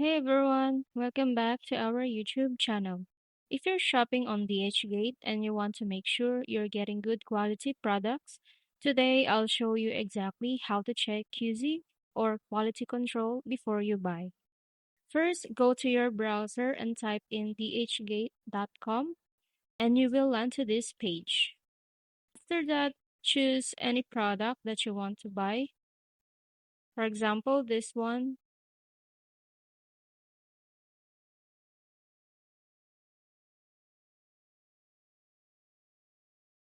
Hey everyone, welcome back to our YouTube channel. If you're shopping on DHgate and you want to make sure you're getting good quality products, today I'll show you exactly how to check QC or quality control before you buy. First, go to your browser and type in dhgate.com and you will land to this page. After that, choose any product that you want to buy. For example, this one.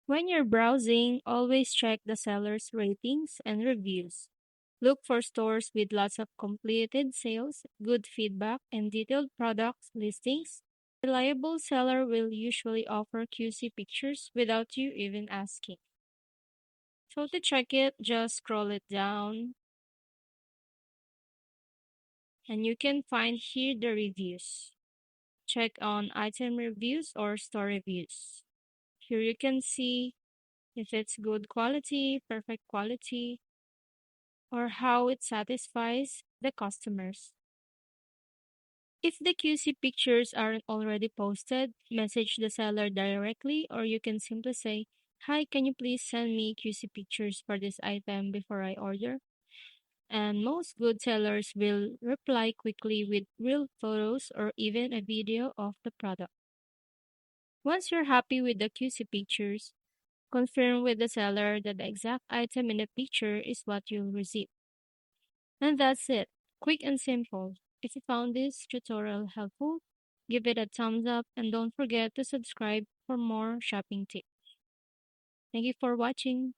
When you're browsing, always check the seller's ratings and reviews. Look for stores with lots of completed sales, good feedback, and detailed product listings. A reliable seller will usually offer QC pictures without you even asking. So to check it, just scroll it down and you can find here the reviews. Check on item reviews or store reviews. Here you can see if it's good quality, perfect quality, or how it satisfies the customers. If the QC pictures aren't already posted, message the seller directly, or you can simply say, "Hi, can you please send me QC pictures for this item before I order?" And most good sellers will reply quickly with real photos or even a video of the product. Once you're happy with the QC pictures, confirm with the seller that the exact item in the picture is what you'll receive. And that's it. Quick and simple. If you found this tutorial helpful, give it a thumbs up and don't forget to subscribe for more shopping tips. Thank you for watching.